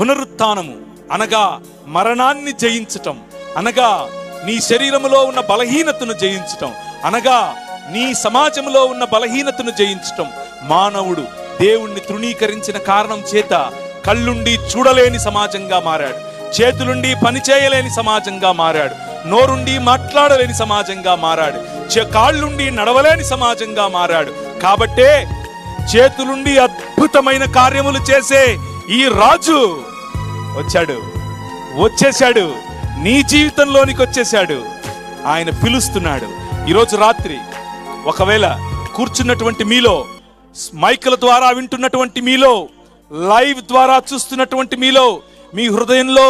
పునరుత్థానము అనగా మరణాన్ని జయించటం, అనగా నీ శరీరములో ఉన్న బలహీనతను జయించటం, అనగా నీ సమాజంలో ఉన్న బలహీనతను జయించటం. మానవుడు దేవుణ్ణి తృణీకరించిన కారణం చేత కళ్ళుండి చూడలేని సమాజంగా మారాడు, చేతులుండి పని చేయలేని సమాజంగా మారాడు, నోరుండి మాట్లాడలేని సమాజంగా మారాడు, కాళ్ళుండి నడవలేని సమాజంగా మారాడు. కాబట్టే చేతులుండి అద్భుతమైన కార్యములు చేసే ఈ రాజు వచ్చేశాడు, నీ జీవితంలోనికి వచ్చేశాడు. ఆయన పిలుస్తున్నాడు. ఈరోజు రాత్రి ఒకవేళ కూర్చున్నటువంటి మీలో, మైకుల ద్వారా వింటున్నటువంటి మీలో, లైవ్ ద్వారా చూస్తున్నటువంటి మీలో, మీ హృదయంలో,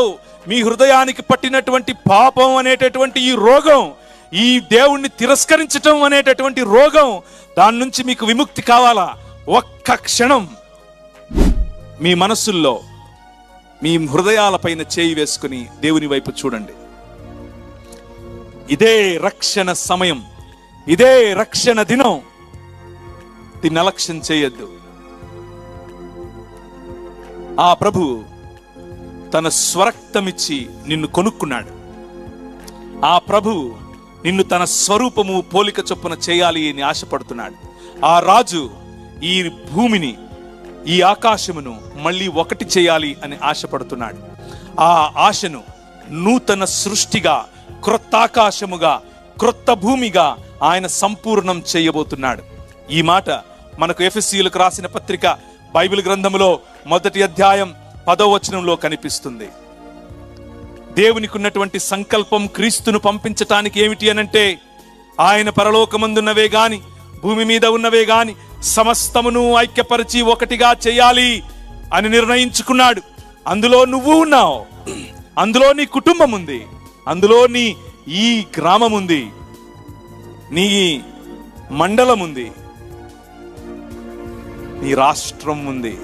మీ హృదయానికి పట్టినటువంటి పాపం అనేటటువంటి ఈ రోగం, ఈ దేవుణ్ణి తిరస్కరించటం అనేటటువంటి రోగం, దాని నుంచి మీకు విముక్తి కావాలా? ఒక్క క్షణం మీ మనస్సుల్లో, మీ హృదయాలపైన చేయి వేసుకుని దేవుని వైపు చూడండి. ఇదే రక్షణ సమయం, ఇదే రక్షణ దినం. దీన్ని అలక్ష్యం చేయొద్దు. ఆ ప్రభు తన స్వరక్తమిచ్చి నిన్ను కొనుక్కున్నాడు. ఆ ప్రభు నిన్ను తన స్వరూపము పోలిక చొప్పున చేయాలి అని ఆశపడుతున్నాడు. ఆ రాజు ఈ భూమిని, ఈ ఆకాశమును మళ్ళీ ఒకటి చేయాలి అని ఆశపడుతున్నాడు. ఆ ఆశను నూతన సృష్టిగా, క్రొత్త ఆకాశముగా, క్రొత్త భూమిగా ఆయన సంపూర్ణం చేయబోతున్నాడు. ఈ మాట మనకు ఎఫెసీయులకు రాసిన పత్రిక బైబిల్ గ్రంథములో 1వ అధ్యాయం 10వ వచనంలో కనిపిస్తుంది. దేవునికి ఉన్నటువంటి సంకల్పం క్రీస్తును పంపించటానికి ఏమిటి అనంటే, ఆయన పరలోకమందున్నవే గాని భూమి మీద ఉన్నవే గాని సమస్తమును ఐక్యపరిచి ఒకటిగా చేయాలి అని నిర్ణయించుకున్నాడు. అందులో నువ్వు ఉన్నావు, అందులో నీ కుటుంబం ఉంది, అందులో నీ ఈ గ్రామం ఉంది, నీ మండలం ఉంది, నీ రాష్ట్రం ఉంది.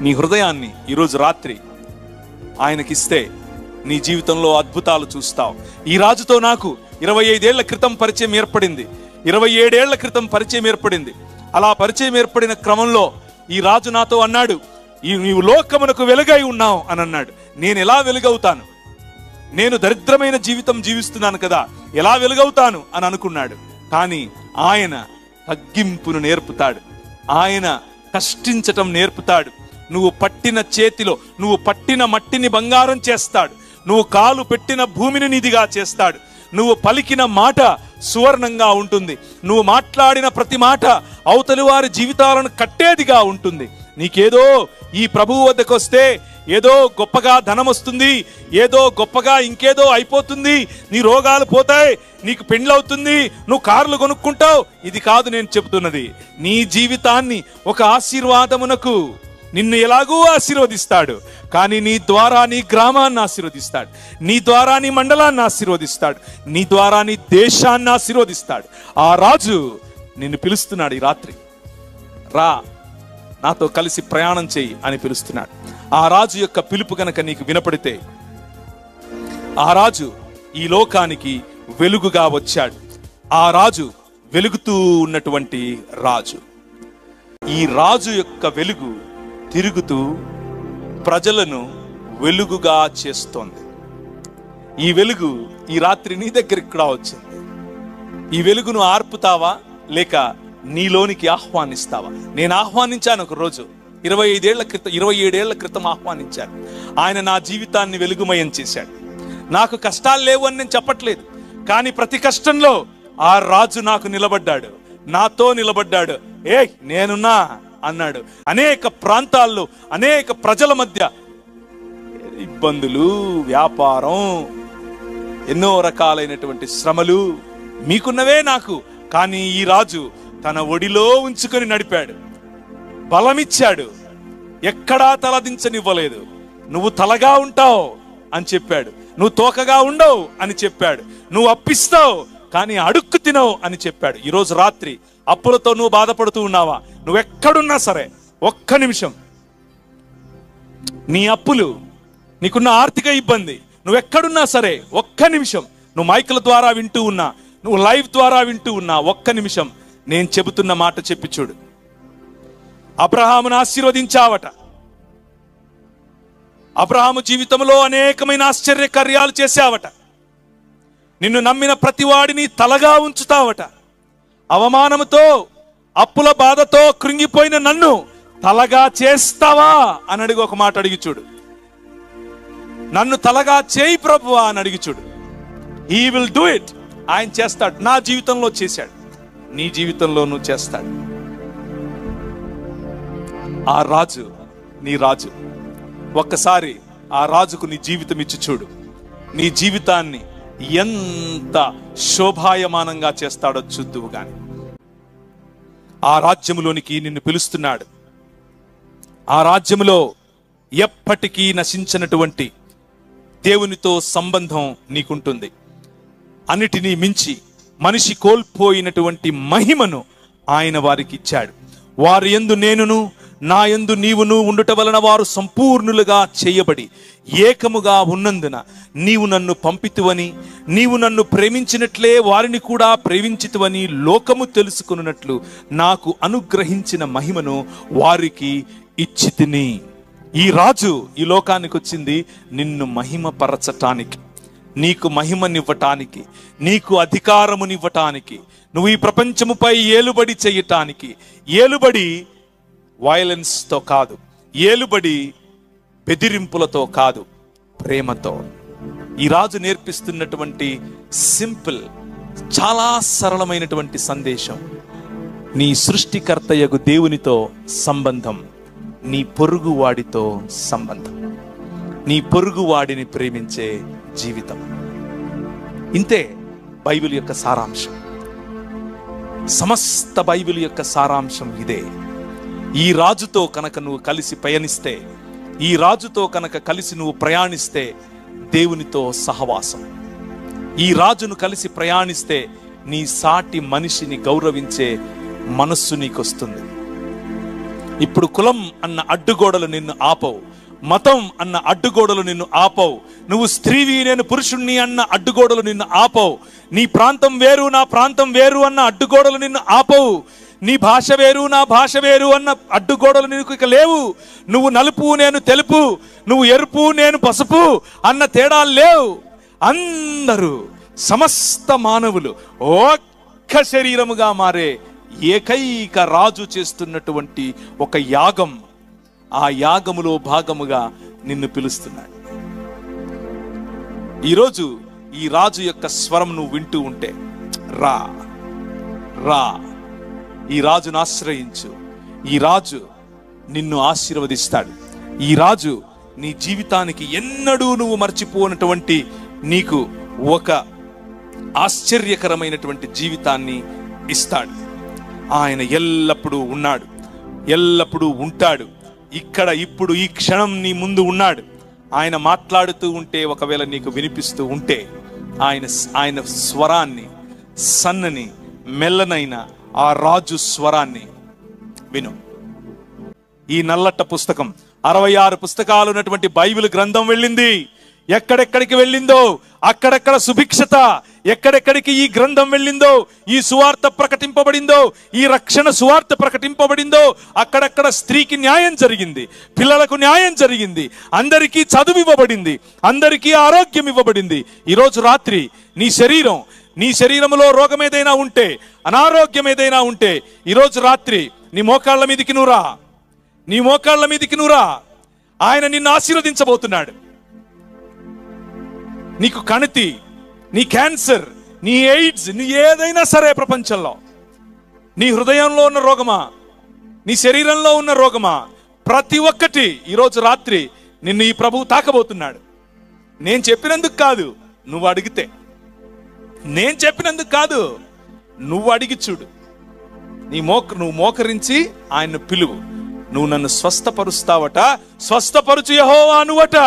నీ హృదయాన్ని ఈరోజు రాత్రి ఆయనకిస్తే నీ జీవితంలో అద్భుతాలు చూస్తావు. ఈ రాజుతో నాకు 25 ఏళ్ల క్రితం పరిచయం ఏర్పడింది, 27 ఏళ్ల క్రితం పరిచయం ఏర్పడింది. అలా పరిచయం ఏర్పడిన క్రమంలో ఈ రాజు నాతో అన్నాడు, నీవు లోకమునకు వెలుగై ఉన్నావు అని అన్నాడు. నేను ఎలా వెలుగవుతాను? నేను దరిద్రమైన జీవితం జీవిస్తున్నాను కదా, ఎలా వెలుగవుతాను అని అనుకున్నాడు. కానీ ఆయన తగ్గింపును నేర్పుతాడు, ఆయన కష్టించటం నేర్పుతాడు. నువ్వు పట్టిన చేతిలో, నువ్వు పట్టిన మట్టిని బంగారం చేస్తాడు, నువ్వు కాలు పెట్టిన భూమిని నిధిగా చేస్తాడు, నువ్వు పలికిన మాట సువర్ణంగా ఉంటుంది, నువ్వు మాట్లాడిన ప్రతి మాట అవతలి వారి జీవితాలను కట్టేదిగా ఉంటుంది. నీకేదో ఈ ప్రభువు వద్దకు వస్తే ఏదో గొప్పగా ధనం వస్తుంది, ఏదో గొప్పగా ఇంకేదో అయిపోతుంది, నీ రోగాలు పోతాయి, నీకు పెండ్లవుతుంది, నువ్వు కార్లు కొనుక్కుంటావు. ఇది కాదు నేను చెబుతున్నది. నీ జీవితాన్ని ఒక ఆశీర్వాదమునకు, నిన్ను ఎలాగూ ఆశీర్వదిస్తాడు, కానీ నీ ద్వారా నీ గ్రామాన్ని ఆశీర్వదిస్తాడు, నీ ద్వారా నీ మండలాన్ని ఆశీర్వదిస్తాడు, నీ ద్వారా నీ దేశాన్ని ఆశీర్వదిస్తాడు. ఆ రాజు నిన్ను పిలుస్తున్నాడు. ఈ రాత్రి రా, నాతో కలిసి ప్రయాణం చేయి అని పిలుస్తున్నాడు. ఆ రాజు యొక్క పిలుపు గనక నీకు వినపడితే, ఆ రాజు ఈ లోకానికి వెలుగుగా వచ్చాడు. ఆ రాజు వెలుగుతూ ఉన్నటువంటి రాజు. ఈ రాజు యొక్క వెలుగు తిరుగుతూ ప్రజలను వెలుగుగా చేస్తోంది. ఈ వెలుగు ఈ రాత్రి నీ దగ్గరికి కూడా వచ్చింది. ఈ వెలుగును ఆర్పుతావా లేక నీలోనికి ఆహ్వానిస్తావా? నేను ఆహ్వానించాను ఒక రోజు, 27 ఏళ్ల క్రితం ఆహ్వానించాను. ఆయన నా జీవితాన్ని వెలుగుమయం చేశాడు. నాకు కష్టాలు లేవు అని నేను చెప్పట్లేదు, కానీ ప్రతి కష్టంలో ఆ రాజు నాకు నిలబడ్డాడు, నాతో నిలబడ్డాడు. నేనున్నా అన్నాడు. అనేక ప్రాంతాల్లో అనేక ప్రజల మధ్య ఇబ్బందులు, వ్యాపారం, ఎన్నో రకాలైనటువంటి శ్రమలు మీకున్నవే నాకు, కానీ ఈ రాజు తన ఒడిలో ఉంచుకొని నడిపాడు, బలమిచ్చాడు, ఎక్కడా తలదించనివ్వలేదు. నువ్వు తలగా ఉంటావు అని చెప్పాడు, నువ్వు తోకగా ఉండవు అని చెప్పాడు, నువ్వు అప్పిస్తావు కానీ అడుక్కు తినవు అని చెప్పాడు. ఈరోజు రాత్రి అప్పులతో నువ్వు బాధపడుతూ ఉన్నావా? నువ్వెక్కడున్నా సరే ఒక్క నిమిషం, నీ అప్పులు, నీకున్న ఆర్థిక ఇబ్బంది, నువ్వెక్కడున్నా సరే ఒక్క నిమిషం, నువ్వు మైకుల ద్వారా వింటూ ఉన్నా, నువ్వు లైవ్ ద్వారా వింటూ ఉన్నా, ఒక్క నిమిషం నేను చెబుతున్న మాట చెప్పి చూడు. అబ్రహామును ఆశీర్వదించావట, అబ్రహాము జీవితంలో అనేకమైన ఆశ్చర్య కార్యాలు చేశావట. నిన్ను నమ్మిన ప్రతివాడిని తలగా ఉంచుతావట. అవమానముతో అప్పుల బాధతో కృంగిపోయిన నన్ను తలగా చేస్తావా అని అడిగి ఒక మాట అడిగి చూడు. నన్ను తలగా చేయి ప్రభువా అని అడిగి చూడు. He will do it. ఆయన చేస్తాడు. నా జీవితంలో చేశాడు, నీ జీవితంలోనూ చేస్తాడు. ఆ రాజు నీ రాజు. ఒక్కసారి ఆ రాజుకు నీ జీవితం ఇచ్చి చూడు. నీ జీవితాన్ని ఎంత శోభాయమానంగా చేస్తాడో చూద్దువు గాని. ఆ రాజ్యములోనికి నిన్ను పిలుస్తున్నాడు. ఆ రాజ్యములో ఎప్పటికీ నశించినటువంటి దేవునితో సంబంధం నీకుంటుంది. అన్నిటినీ మించి మనిషి కోల్పోయినటువంటి మహిమను ఆయన వారికి ఇచ్చాడు. వారి యందు నేనును నా యందు నీవును ఉండుట వలన వారు సంపూర్ణులుగా చేయబడి ఏకముగా ఉన్నందున నీవు నన్ను పంపితువని, నీవు నన్ను ప్రేమించినట్లే వారిని కూడా ప్రేమించితువని లోకము తెలుసుకున్నట్లు నాకు అనుగ్రహించిన మహిమను వారికి ఇచ్చితిని. ఈ రాజు ఈ లోకానికి వచ్చింది నిన్ను మహిమపరచటానికి, నీకు మహిమనివ్వటానికి, నీకు అధికారమునివ్వటానికి, నువ్వు ఈ ప్రపంచముపై ఏలుబడి చేయటానికి. ఏలుబడి వైలెన్స్తో కాదు, ఏలుబడి బెదిరింపులతో కాదు, ప్రేమతో. ఈ రాజు నేర్పిస్తున్నటువంటి సింపుల్, చాలా సరళమైనటువంటి సందేశం, నీ సృష్టికర్తయగు దేవునితో సంబంధం, నీ పొరుగు వాడితో సంబంధం, నీ పొరుగు వాడిని ప్రేమించే జీవితం. ఇంతే బైబిల్ యొక్క సారాంశం. సమస్త బైబిల్ యొక్క సారాంశం ఇదే. ఈ రాజుతో కనుక నువ్వు కలిసి పయనిస్తే, ఈ రాజుతో కనుక కలిసి నువ్వు ప్రయాణిస్తే దేవునితో సహవాసం. ఈ రాజును కలిసి ప్రయాణిస్తే నీ సాటి మనిషిని గౌరవించే మనస్సు నీకొస్తుంది. ఇప్పుడు కులం అన్న అడ్డుగోడలు నిన్ను ఆపవు, మతం అన్న అడ్డుగోడలు నిన్ను ఆపవు, నువ్వు స్త్రీవి నేను పురుషుణ్ణి అన్న అడ్డుగోడలు నిన్ను ఆపవు, నీ ప్రాంతం వేరు నా ప్రాంతం వేరు అన్న అడ్డుగోడలు నిన్ను ఆపవు, నీ భాష వేరు నా భాష వేరు అన్న అడ్డుగోడలు నీకు ఇక లేవు. నువ్వు నలుపు నేను తెలుపు, నువ్వు ఎరుపు నేను పసుపు అన్న తేడాలు లేవు. అందరూ సమస్త మానవులు ఒక్క శరీరముగా మారే ఏకైక రాజు చేస్తున్నటువంటి ఒక యాగం. ఆ యాగములో భాగముగా నిన్ను పిలుస్తున్నాడు. ఈరోజు ఈ రాజు యొక్క స్వరం నువ్వు వింటూ ఉంటే, రా రా, ఈ రాజును ఆశ్రయించు. ఈ రాజు నిన్ను ఆశీర్వదిస్తాడు. ఈ రాజు నీ జీవితానికి ఎన్నడూ నువ్వు మర్చిపోనటువంటి నీకు ఒక ఆశ్చర్యకరమైనటువంటి జీవితాన్ని ఇస్తాడు. ఆయన ఎల్లప్పుడూ ఉన్నాడు, ఎల్లప్పుడూ ఉంటాడు. ఇక్కడ ఇప్పుడు ఈ క్షణం నీ ముందు ఉన్నాడు. ఆయన మాట్లాడుతూ ఉంటే, ఒకవేళ నీకు వినిపిస్తూ ఉంటే, ఆయన స్వరాన్ని, సన్నని మెల్లనైన ఆ రాజు స్వరాన్ని విను. ఈ నల్లట్ట పుస్తకం 66 పుస్తకాలు ఉన్నటువంటి బైబిల్ గ్రంథం వెళ్ళింది. ఎక్కడెక్కడికి వెళ్ళిందో అక్కడెక్కడ సుభిక్షత, ఎక్కడెక్కడికి ఈ గ్రంథం వెళ్ళిందో, ఈ సువార్త ప్రకటింపబడిందో, ఈ రక్షణ సువార్త ప్రకటింపబడిందో అక్కడెక్కడ స్త్రీకి న్యాయం జరిగింది, పిల్లలకు న్యాయం జరిగింది, అందరికీ చదువు ఇవ్వబడింది, అందరికీ ఆరోగ్యం ఇవ్వబడింది. ఈరోజు రాత్రి నీ శరీరంలో రోగం ఏదైనా ఉంటే, అనారోగ్యం ఏదైనా ఉంటే, ఈరోజు రాత్రి నీ మోకాళ్ళ మీదికి నువ్వురా, నీ మోకాళ్ళ మీదికి నువ్వురా. ఆయన నిన్ను ఆశీర్వదించబోతున్నాడు. నీకు కణితి, నీ క్యాన్సర్, నీ ఎయిడ్స్, నీ ఏదైనా సరే ప్రపంచంలో, నీ హృదయంలో ఉన్న రోగమా, నీ శరీరంలో ఉన్న రోగమా, ప్రతి ఒక్కటి ఈరోజు రాత్రి నిన్ను ఈ ప్రభువు తాకబోతున్నాడు. నేను చెప్పినందుకు కాదు, నువ్వు అడిగితే. నేను చెప్పినందుకు కాదు, నువ్వు అడిగి చూడు. నువ్వు మోకరించి ఆయన్ను పిలువు. నువ్వు నన్ను స్వస్థపరుస్తావట, స్వస్థపరుచు యెహోవా నువ్వట.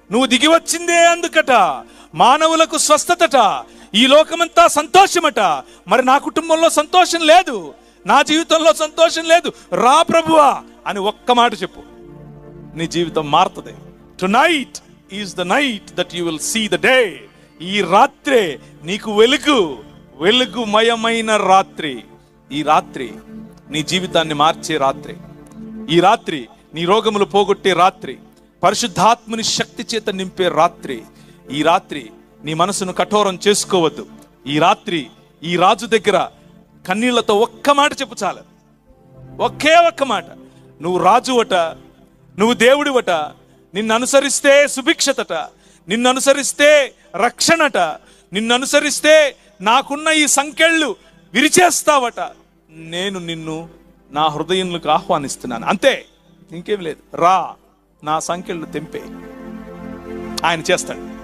నువ్వు దిగి వచ్చిందే అందుకట. మానవులకు స్వస్థతట, ఈ లోకమంతా సంతోషమట. మరి నా కుటుంబంలో సంతోషం లేదు, నా జీవితంలో సంతోషం లేదు, రా ప్రభువా అని ఒక్క మాట చెప్పు, నీ జీవితం మారుతుంది. Tonight is the night that you will see the day. ఈ రాత్రే నీకు వెలుగుమయమైన రాత్రి. ఈ రాత్రి నీ జీవితాన్ని మార్చే రాత్రి. ఈ రాత్రి నీ రోగములు పోగొట్టే రాత్రి. పరిశుద్ధాత్మని శక్తి చేత నింపే రాత్రి. ఈ రాత్రి నీ మనసును కఠోరం చేసుకోవద్దు. ఈ రాత్రి ఈ రాజు దగ్గర కన్నీళ్లతో ఒక్క మాట చెప్పు చాలు. ఒకే ఒక్క మాట. నువ్వు రాజువట, నువ్వు దేవుడివట, నిన్ను అనుసరిస్తే సుభిక్షతట, నిన్ను అనుసరిస్తే రక్షణట, నిన్ను అనుసరిస్తే నాకున్న ఈ సంకెళ్ళు విరిచేస్తావట. నేను నిన్ను నా హృదయంలోకి ఆహ్వానిస్తున్నాను, అంతే, ఇంకేం లేదు. రా, నా సంకెళ్ళు తెంపే. ఆయన చేస్తాడు.